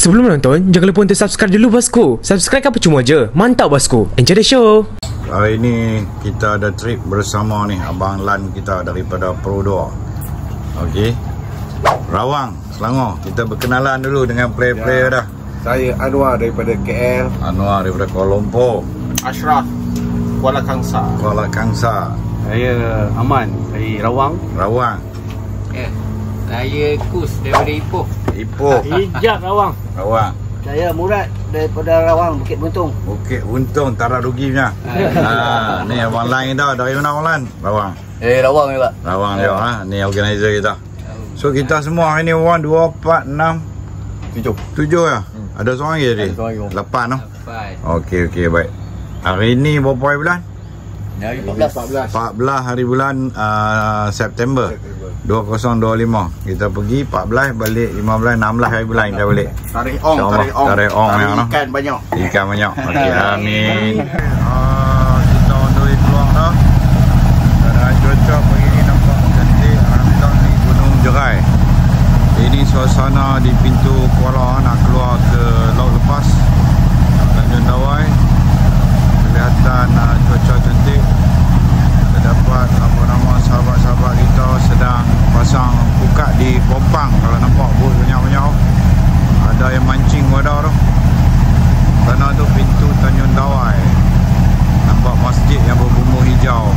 Sebelum menonton, jangan lupa untuk subscribe dulu bosku. Subscribe kan percuma je. Mantap bosku. Enjoy the show. Hari ni kita ada trip bersama ni Abang Lan kita daripada Perodor. Okey. Rawang, Selangor. Kita berkenalan dulu dengan player-player dah. Saya Anwar daripada KL. Anwar daripada Kuala Lumpur. Ashraf Kuala Kangsar. Kuala Kangsar. Saya Aman dari Rawang. Rawang. Saya Kus daripada Ipoh. Ipoh. Hijab Rawang. Rawang. Saya Murad daripada Rawang, Bukit Buntung. Bukit Buntung, tak ada ruginya. Ni Abang Lan kita. Dari mana Abang Lan? Rawang. Rawang juga. Rawang dia. Ni organizer kita. So kita semua hari ni orang 2, 4, 6, 7 ya? Ada seorang lagi tadi? 8 tu? Okey, baik. Hari ni berapa hari bulan? Hari 14 hari bulan September 2025. Kita pergi 14 balik 15 16 hari bulan kita balik. Tarikh ong yang ikan banyak. Ikan banyak. Okey, amin. Kita on the way keluar dah. Dan cuaca pagi ni nampak cantik. Alhamdulillah ni Gunung Jerai. Ini suasana di pintu Kuala nak keluar ke Laut Lepas Tanjung Dawai. Kelihatan cuaca cantik. Terdapat sahabat-sahabat kita sedang pasang pukat di Popang. Kalau nampak bot banyak-banyak, ada yang mancing wadah tu. Sana tu pintu Tanjung Dawai. Nampak masjid yang berbumbu hijau.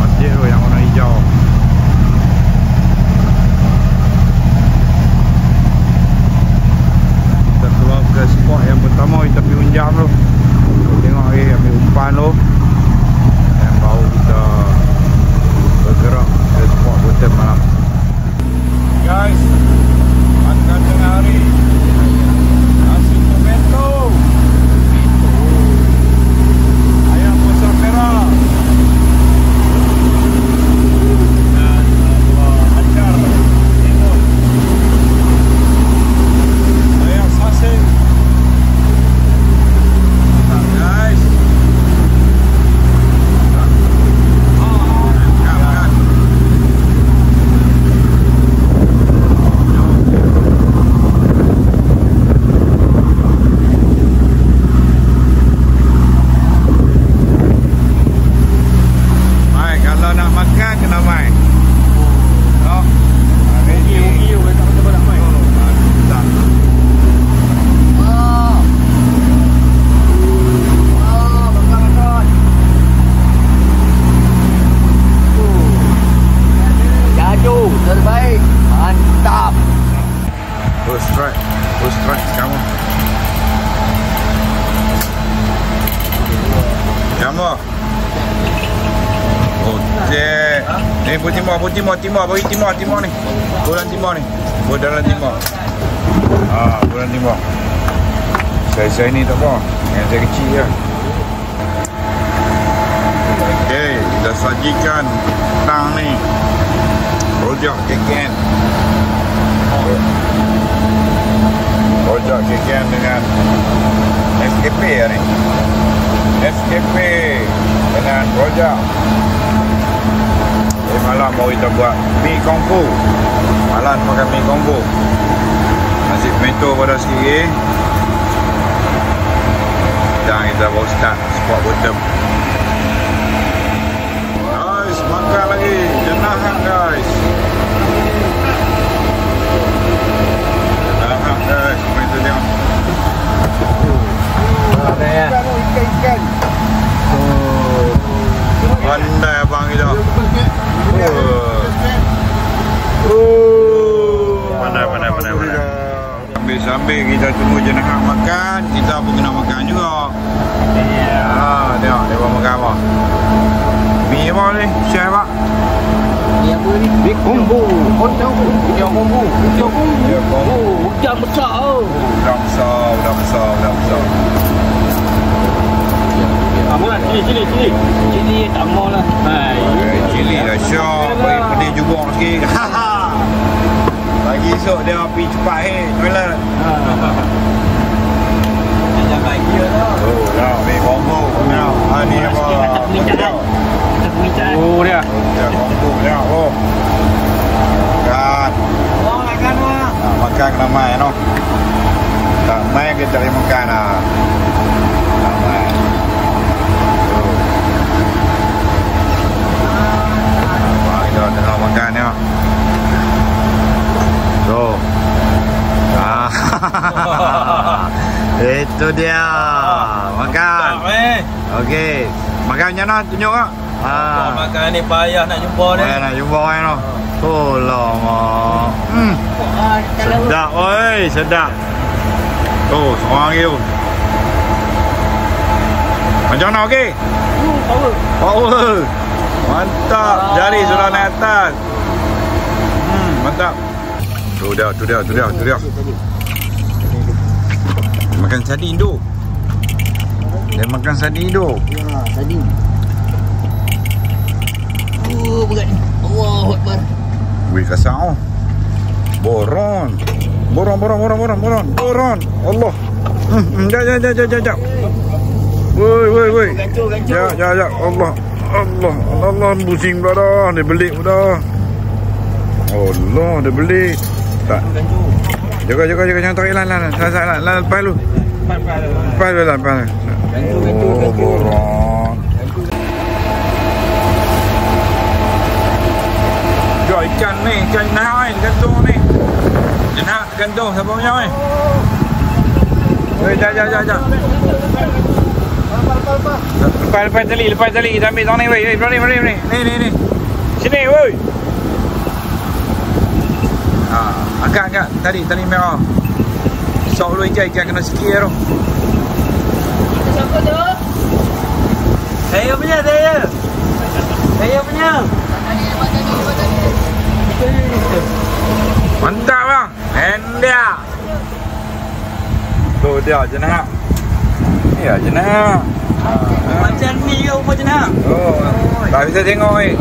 Masjid tu yang warna hijau. Kita keluar ke spot yang pertama kita pergi unjam tu. Tengok ambil umpan tu. Dan baru kita bergerak ke spot bottom malam. Guys, makan tengah hari. Nasi tomato. Ayam masak merah. Dan acar timun. Ayam sasing. Guys. Terbaik. Mantap. Full strike kamu. Kamu. Okey. Ni timur bagi timur ni. Bulan timur ni. Bulan timur. Bulan timur. Saya ni tak apa. Yang saya kecil je. Okey, kita sajikan tang ni. Rojak KKN. Rojak KKN dengan SKP ni. SKP dengan rojak. Malam baru kita buat mi kongfu. Malam makan mi kongfu. Nasi tomato pada sikit. Dan kita baru start spot bottom. Guys, makan lagi. Jenahan guys. Guys, main tu tengok. Ikan. Pandai abang kita. Pandai. Sambil kita tunggu jenazah makan, kita pun kena makan juga. Tengok dia buat makan apa. Mi apa ni? Chef pak? Ni apa ni? Mi kumbu. Udang kumbu. Udang besar tu. Udang besar. Aman, cili. Cili tak mau lah. Cili dah syok. Bagi pedih jubur sikit. Pagi esok dia pergi cepat toilet. Jangan lagi lah. Dah, ambil kombo. Ni apa? Oh dia. Kombo dia. Kan. Itu dia. Makan. Okey. Makan macam mana tunjuk tak? Makan ni payah nak jumpa ni. Nak jumpa kan tu. Oh lama. Sedap oi, sedap. Oh, seorang lagi tu. Macam mana okey? Power. Mantap. Jari sudah naik atas. Mantap. Tu dia. Makan sardin tu. Dia makan sardin tu. Ya, sardin. Berat ni. Allahu Akbar. Wih, kasar. Boron. Allah. Jap. Woi. Ya. Allah, pusing pula dah. Dia belik pula dah. Allah, dia belik. Tak. Jaga, jangan tarik lan. Lepas lu. Lepas. Oh, boron. Rồi ikan nahai, gantung ni. Nak gantung siapa punya ni? Jap. Lepas tali. Kita ambil tang ni, weh. Mari. Ni. Sini, weh. Angkat. Tali merah. Sok lu ikan kena sikit tu. Siapa tu? Saya punya. Mantap bang. Endia. Tu dia jenah. Ya jenah. Macam ni ke rumah jenah? Oh, tak bisa tengok ni.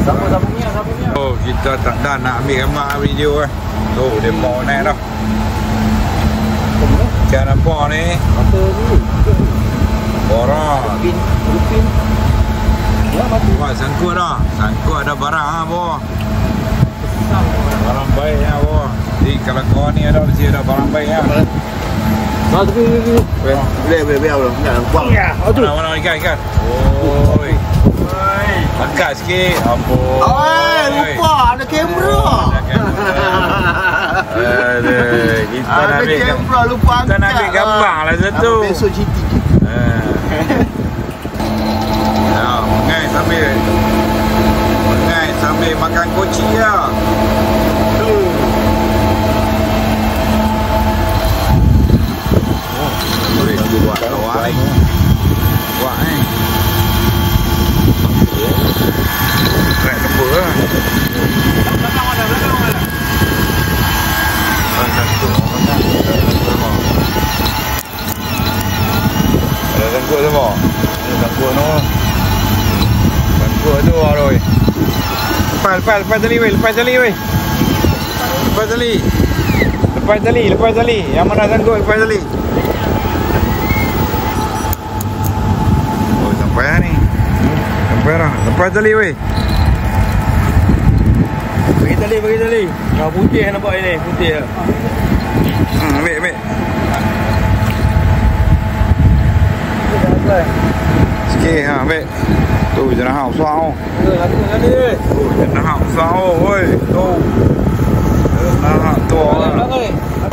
Siapa punya? Oh, kita tak dah nak ambil gambar video Tu dia mau naik dah. Ikan apa ni? Apa ni? Boron. Lupin. Ya, mati. Wah, sangkut dah. Sangkut ada barang bawah. Barang baik bawah. Jadi kalau kau ni ada mesti ada barang baik Boleh bro. Jangan buang. Mana ikan. Oi. Angkat sikit. Ampun. Lupa ada kamera. Kita nak ambil kamera lupa angkat. Kita nak ambil gambar lah satu. Besok cerita. Mengai sambil makan koci lah. Boleh aku buat awak ni. Buat ni. Kena lembu lah. Belakang mana? Ada tengkuk semua. Ada tengkuk tu. Tengkuk tu Aroi. Lepas tali weh. Lepas tali. Yang mana tengkuk lepas tali. Oh, sampai dah ni. Lepas tali weh. Bagi tali. Putih nampak ni. Putih lah. Ambil. Sikit ambil. Tu jenah hang besar tu. Jenah hang besar tu. Woi. Tu. Jenah hang tu.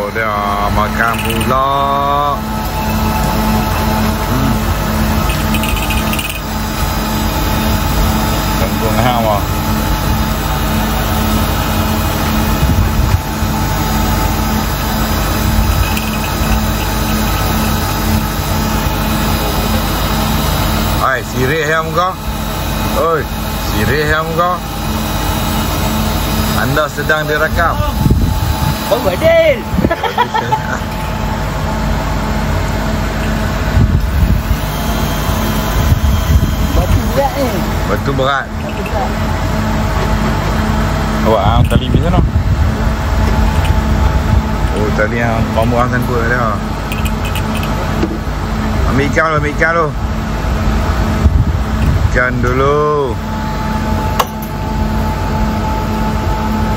Oh dia makan pula. Tengkung hang mah. Hai, sirih yang muka. Oi, sirih yang muka. Anda sedang direkam. Oh, badil. Batu berat ni. Batu berat. Awak tali di sana. Oh, tali yang pamurang sangkut dia. Ambil ikan lu. Ikan dulu.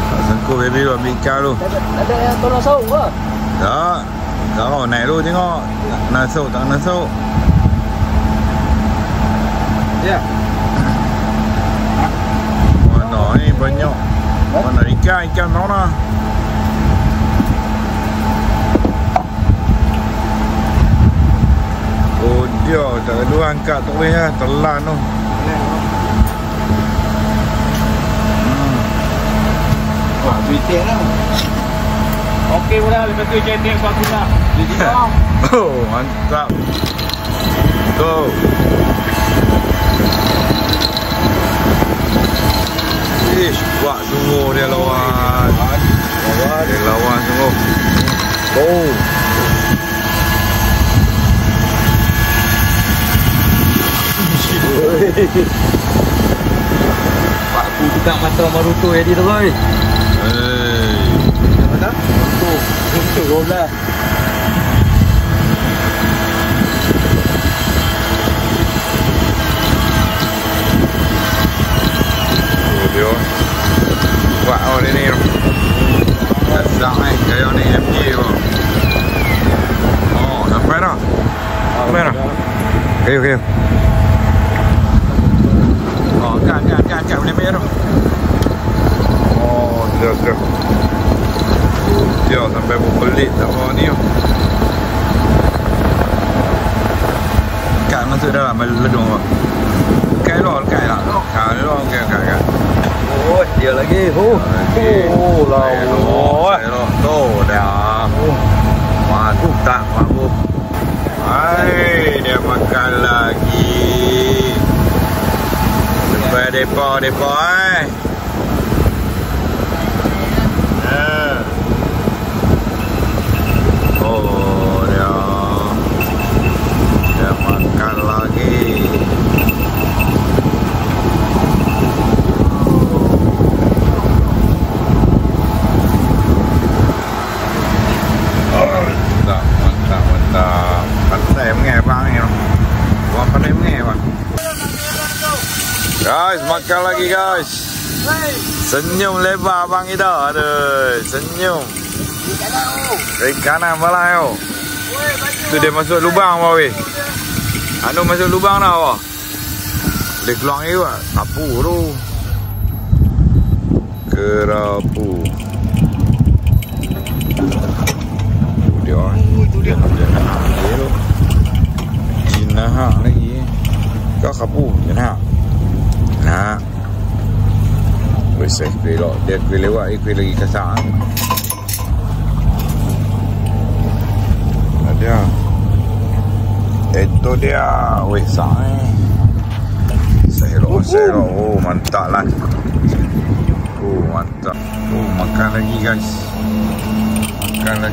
Tak sangkut baby lu, ambil ikan lu. Ada yang tolong sauk ke? Tak. Kau naik dulu tengok. Nasuk tak nasuk. Ya. Mana ni banyak. Mana ikan mana? dia tak ada angkat tak boleh lah. Telan tu. Wah, duitnya lah. Okey pula, lepas tu JTX aku nak. Oh, mantap. Go. Ish, kuat sungguh dia lawan. Dia lawan sungguh. Oh. Pak aku tak mata marutu jadi tu boy. Mana? Untuk rola. Dia kuat oh dia ni. Sedap kayak ni MG tu. Oh, sampai dah. Sampai dah. Okay. Oh, kan boleh bayar tu. Oh, sudah. Dia sampai berpelit tak apa ni. Kat masuk dalam ledung apa? Lekai lah. Lekai. Oh, dia lagi. Oh, lawa. Tu dah. Mantap tak mabuk. Hai, dia makan lagi. Sampai depa Oh, dia makan lagi. Mantap. Pandai mengai bang ni. Buang pandai mengai bang. Guys, makan lagi guys. Senyum lebar bang kita. Aduh, senyum. Kiri kanan malah yo. Tu dia masuk lubang bawah weh. Anu masuk lubang dah bawah. Boleh keluar ni juga. Sapu tu. Kerapu. Dia tu. Cina hak lagi. Kau kapu Cina hak. Nah. Besar kuih dia kuih lewat ni kuih lagi kasar. Ada. Itu dia. Weh sang. Selok. Oh, mantap lah. Oh, mantap. Oh, makan lagi guys. Jangan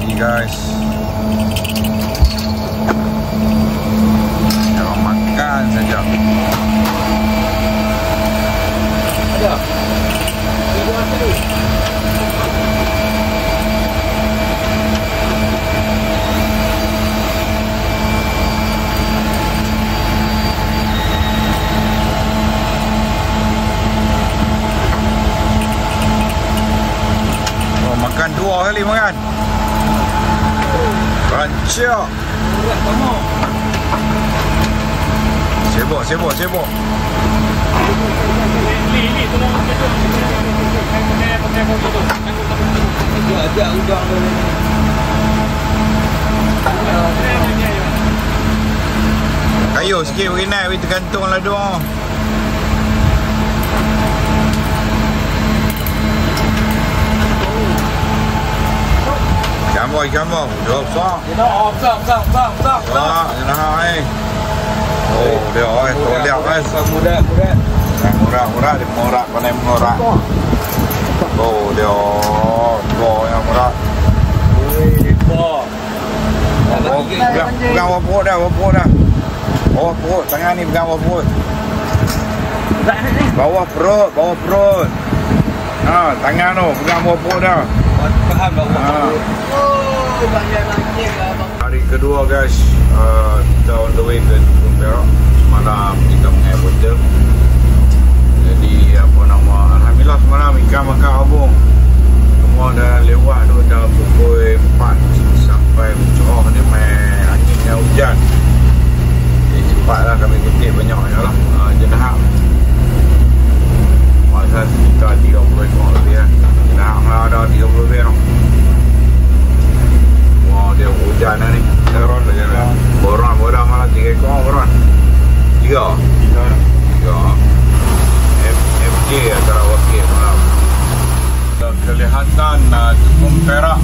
makan saja. Ada. Ibu masa tu. Oh, makan 2 kali makan. Rancak. Sibuk. Ini tolong pakai motor tu. Ajak udang tu. Kayu sikit bagi naik, bagi tergantung lah doang. Ikan bom. Được sao? Đó, nó hai. Oh, dia oi, tu dia oi. Murah, dia murah, con em murah. Oh, dia yang murah. Pegang wapuk dah. Bawah perut, tangan ni pegang bawah perut. Bawah perut. Ha, tangan tu pegang bawah perut dah. Faham tak? Oh, bagian lah bang. Hari kedua guys, kita on the way ke Gunung Perak. Semalam kita mengai hotel. Jadi alhamdulillah semalam ikan makan abung. Semua dah lewat tu dah pukul 4 sampai mencerah ni main angin dan hujan. Jadi cepatlah kami kutip banyaknya lah. Jenahak masa sekitar 30 ekor lebih lah. Jenahak lah ada 30 lebih lah. Wah, dia hujan lah ni. Teron lah je lah. Borang malah 3 ekor borang. Jambatan Tukung Perak.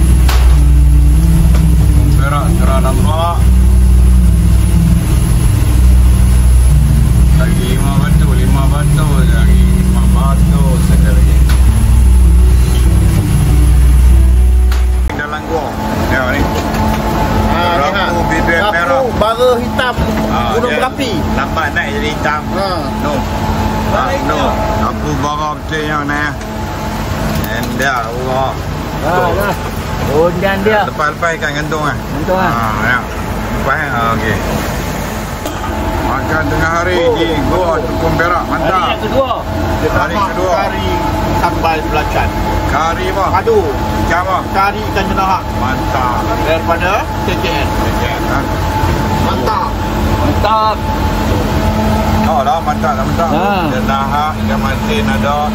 Tukung Perak Surah Nampak. Lagi 5 batu, 5 batu, lagi 5 batu sekali lagi. Dalam gua. Ya ni. Lampu bibian merah. Bara hitam gunung berapi. Lambat naik jadi hitam. No. No. Lampu bara betul yang naik. Dah Allah. Nah. Undan dia. Lepas-lepas ikan gantung ah. Gantung ah. Ya. Lepas okey. Makan tengah hari di Gua Tukung Perak. Mantap. Hari yang kedua. Hari kedua. Kari sambal belacan. Kari apa? Padu. Ikan apa? Kari ikan jenahak. Mantap. Daripada KKN. Mantap. Mantap. Oh lah, mantap lah, mantap. Jenahak, ikan masin ada.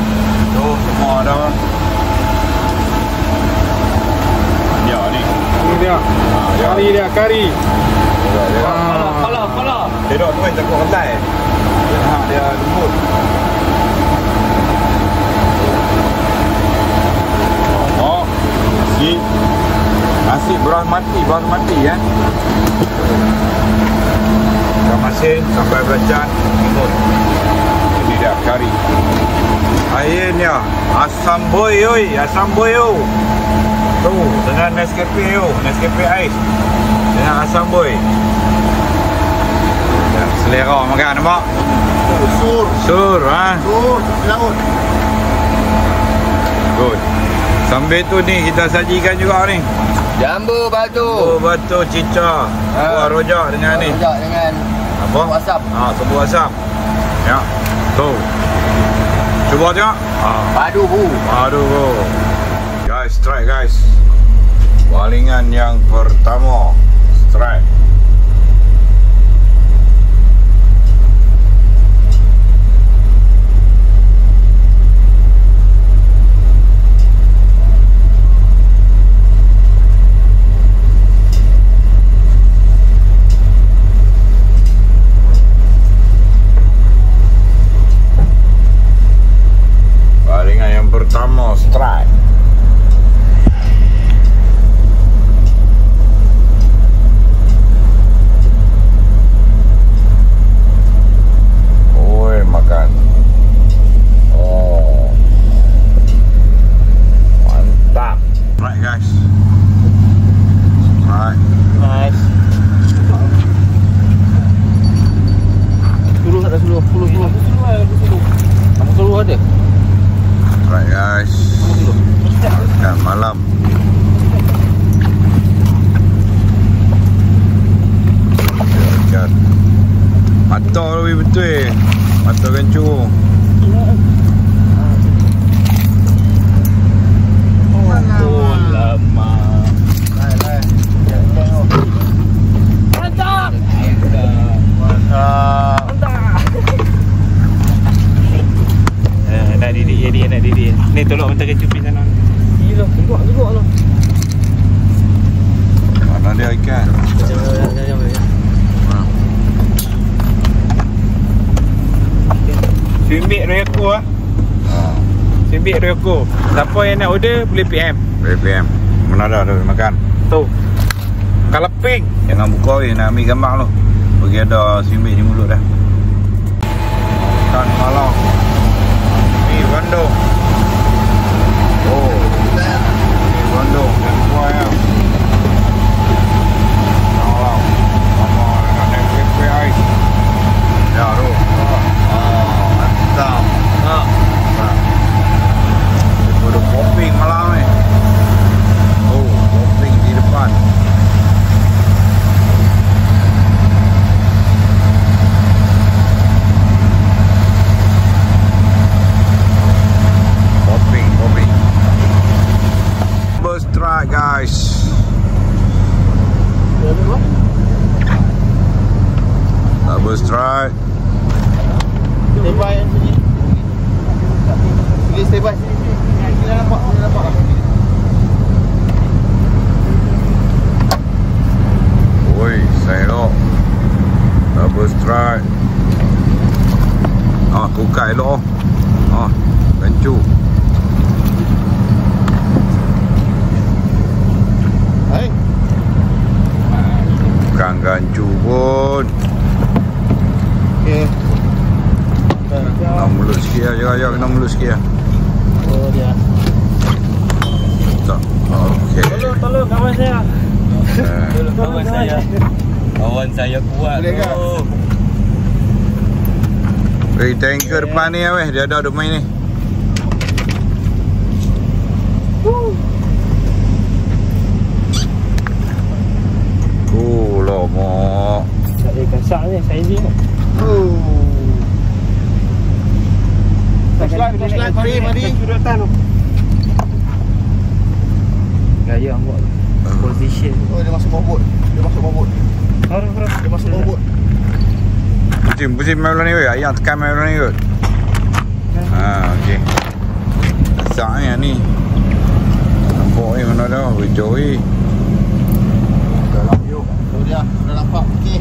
Tu semua ada. Ya ni. Ini dia. Kari dia, kari. Kepala. Dia tu main takut kedai. Jenahak dia lembut. Oh, nasi beras mati ya. Ikan masin sampai belacan lembut. Ini dia kari. Airnya asam boy yo. Tu dengan Nescafe yo, Nescafe ais. Dengan asam boy. Ya, selera makan nampak? Sur ha. Sur laut. Good. Sambil tu ni kita sajikan juga ni. Jambu batu. Oh, batu cicak. Buah rojak dengan ni. Rojak dengan Apa? serbuk asam. Serbuk asam. Ya. Tu. Cuba tengok. Padu bu. Aduh. Guys, strike guys. Balingan yang pertama. Strike. Balingan yang pertama strike. Makan. Oh. Mantap. Right guys. Right. Nice. Suruh tak ada suruh. Kamu suruh ada. Right guys. Makan malam. Ikan. Mata lebih betul. Mata kencur. Oh lama. Mantap. Nak didik. Ni tolong mata kencur pergi sana. Gila, tengok lah. Mana dia ikan? Simbik Royoko ah. Simbik Royoko. Siapa yang nak order boleh PM. Boleh PM. Mana dah makan? Tu. Kaleping. Jangan buka nak ambil gambar lu. Bagi ada simbik di mulut dah. Makan malam. Ni bandung. Oh. Ni bandung dan kuah ya. Malam. Sama dengan Nescafe ais. Ya tu. Mantap. Ada popping malam ni. Oh, popping di depan. Popping. First try guys. First try. Stay by sini. Sini stay by sini. Sini nampak. Oi, saya elok. Double strike. Kukat elok. Kencur. Kawan saya kuat. Boleh ke? Tanker depan ni weh, dia ada duk main ni. Lama. Saya kasak ni, saya ni. Flashlight, mari. Gaya buat position. Oh, dia masuk bawah bot. Dia masuk bawah bot. Pusing main bola ni weh. Ayah tekan main bola ni kot. Okey. Asal ni. Nampak ni mana dah. Hijau ni. Dalam yuk. Tu dia. Dah nampak. Okey.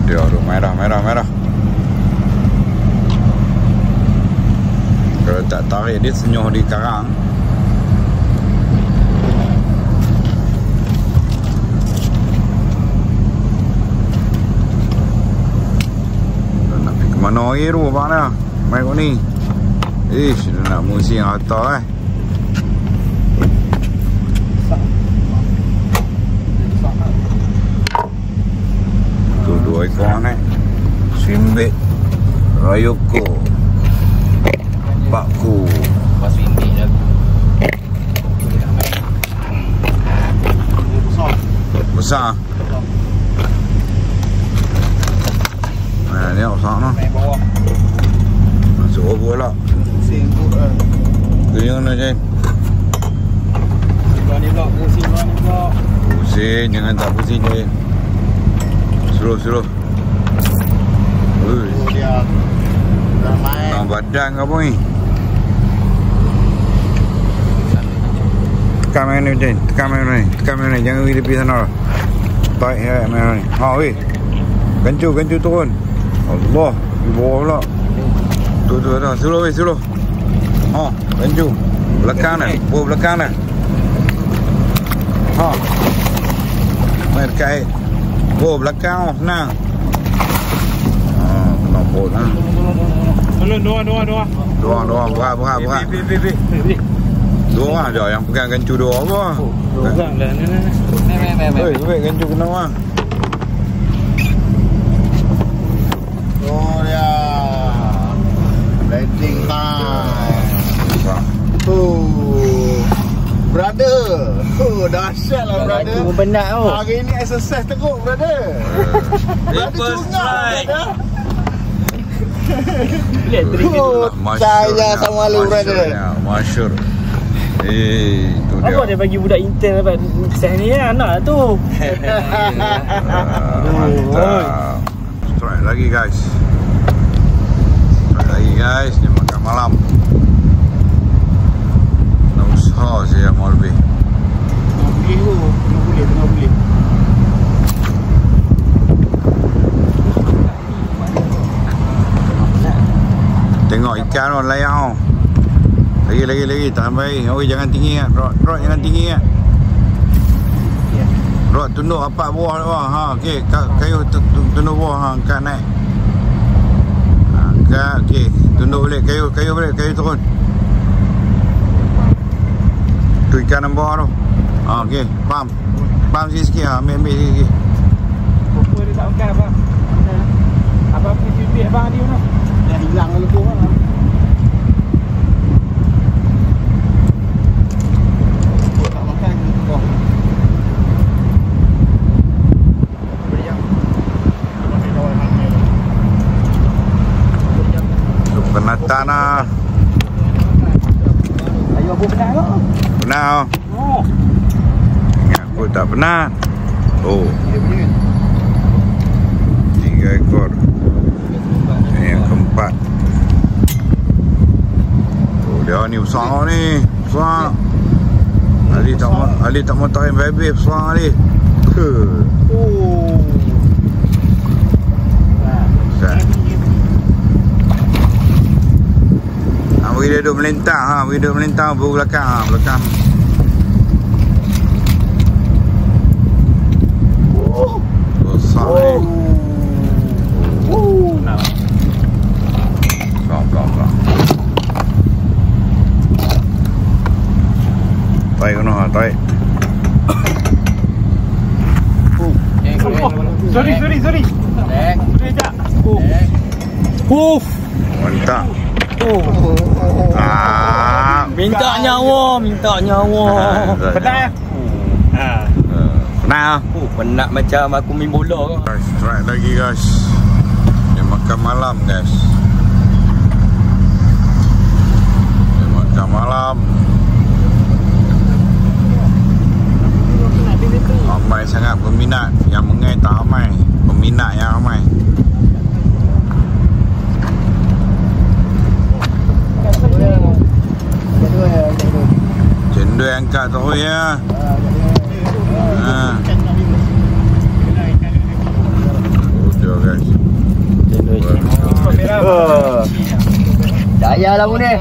Dia ada merah. Kalau tak tarik dia senyuh di karang. Nak pergi ke mana lagi tu abang dah? Main kot ni. Ish, dia nak musing atas Tu 2 ekor ni. Swimbait Rayoko Bakku Pas windy dah. besar. Ni besar no. Main bawah. Masuk over lah. Sibuk kan. Kenyang nak je. Pusing, jangan tak pusing je. Slow. Tu dia. Dah main. Nak badan ke apa ni? Tekan main ni Jen. Tekan main ni. Jangan pergi tepi sana lah. Tarik main ni. Weh. Gancu turun. Allah. Di bawah pula. Tu dah. Slow. Gancu. Belakang dah. Belakang dah. Main dekat. Belakang senang. Kena pot lah. Tolong dua. Berat. Bik. Dua orang je yang pegang gancu dua apa. Dua orang lah. Weh, gancu kena orang. Tu dia. Landing time. Brother. Dahsyat lah brother. Aku penat tau. Hari ni exercise teruk brother. First strike. Saya sama lu brother. Masyur. Tu dia. Apa dia bagi budak intern dapat saya ni anak tu. Mantap. Strike lagi guys. Ni makan malam. Nak usaha saya mau lebih. Tengah boleh. Tengok ikan tu layak tu. Lagi tahan baik. Oi jangan tinggi ah. Rod jangan tinggi ah. Rod tunduk apak bawah tu. Okey, kayu tunduk bawah angkat naik. Angkat okey, tunduk balik kayu turun. Tu ikan yang bawah tu. Okey, pam sikit ambil sikit. Apa dia tak makan abang? Abang pergi bibik abang dia mana? Dah hilang kalau tu orang. Tak makan kau. Penatan lah. Ayo aku penat kau. Penat oh. Ingat aku tak penat. Oh, 3 ekor. Ini yang keempat. Oh, dia ni besar ni. Besar. Ali tak mau tarik baby besar ni. Oh. Besar. Dia duduk melintang baru belakang belakang. Besar ni. Pelan. tarik. Sorry. Sorry sekejap. Mantap. Minta nyawa. Penat. Penat. Penat macam aku main bola. Guys, try lagi guys. Dia makan malam guys. Dia makan malam. Ramai sangat peminat. Yang mengai tak ramai. Peminat yang ramai. Cendol angkat terus ya. Betul guys. Daya lah mu ni.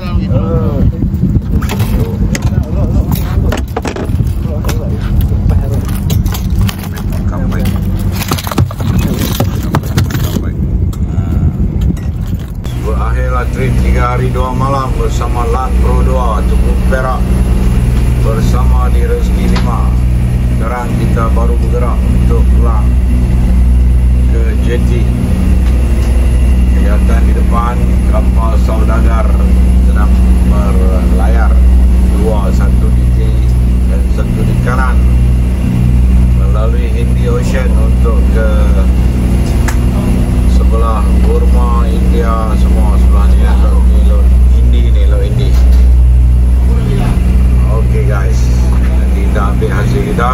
Berakhirlah trip 3 hari 2 malam bersama Land Pro 2 Tukang Perak bersama di Rezeki 5. Sekarang kita baru bergerak untuk pulang ke jeti. Kelihatan di depan kapal saudagar sedang berlayar, dua, satu di kiri dan satu di kanan melalui Hindi Ocean untuk ke sebelah Burma, India, semua sebelah ni lah. Ni Laut Hindi ni, Laut Hindi. Okay guys, nanti kita ambil hasil kita,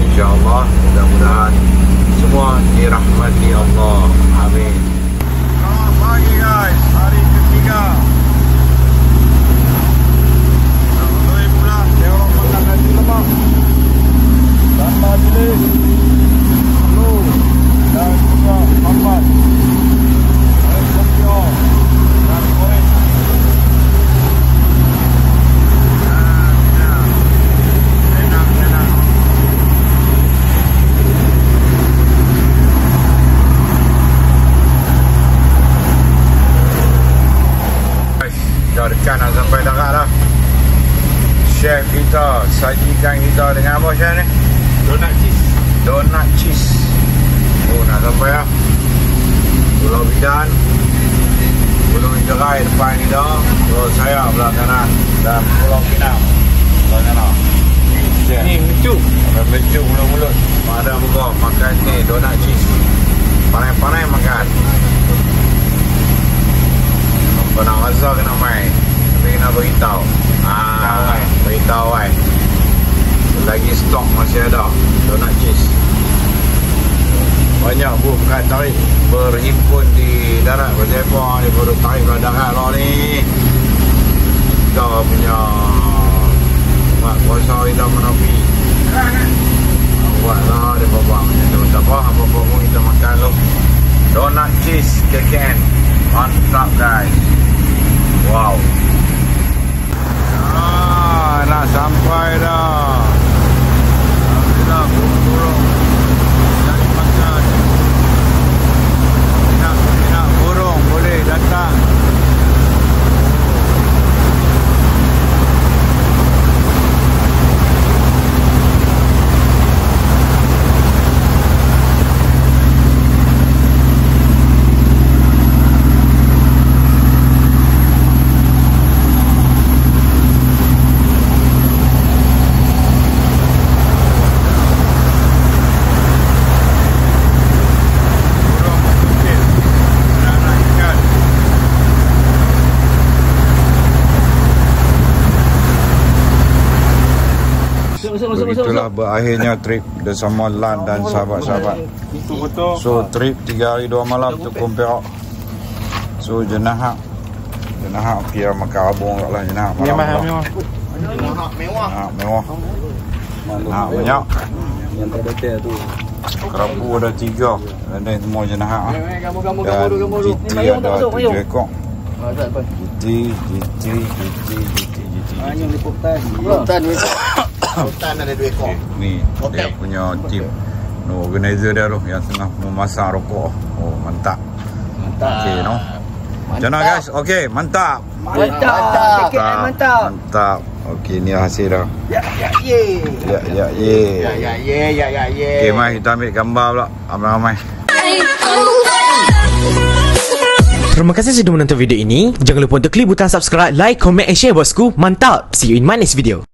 InsyaAllah. Mudah-mudahan semua dirahmati Allah. Amin. Selamat pagi guys, hari ketiga. Dah mulai pulang. Dia orang makan nasi lemak dan majlis Lu dan juga Muhammad dan Sofio dan Korea. Dah dekat nak sampai dekat dah. Chef kita sajikan kita dengan apa chef ni? Donut cheese. Oh, nak sampai lah. Pulau Bidan, Gunung Jerai depan ni dah. Pulau saya belah kanan dan Pulau Pinang belah kanan. Ni mencuk. Makan mencuk mulut-mulut. Pada muka makan ni donut cheese. Parai-parai makan. Kau nak rasa kena main, tapi kena beritahu. Beritahu kan. Lagi stok masih ada donut cheese. Banyak bukan tarik berhimpun di darat. Berapa dia baru tarik ke darat lah ni. Kita punya mak kuasa kita menapi. Buatlah dia bawa macam tu. Tak apa pun kita makan lu. Donut cheese KKN. Mantap guys. Wow. Nak sampai dah. Alhamdulillah, burung cari makan. Nak burung boleh datang. Begitulah berakhirnya trip bersama Lan dan sahabat-sahabat. So trip 3 hari 2 malam Tukang Perak. So jenahak kira makan abung kat lah jenahak malam. Mewah. Jenahak banyak. Yang terdekat tu. Kerapu ada 3. Dan semua jenahak. Dan GT ada 7 ekor. GT. Yang liputan. Hutan ada 2 ekor. Ni dia punya tim organizer dia tu yang tengah memasak rokok. Oh mantap. Okey no. Macam mana guys? Okey, mantap. Mantap. Mantap. Mantap. Okey, ni hasil dah. Ya. Okey, mari kita ambil gambar pula. Ramai-ramai. Terima kasih sudah menonton video ini. Jangan lupa untuk klik butang subscribe, like, comment and share bosku. Mantap. See you in my next video.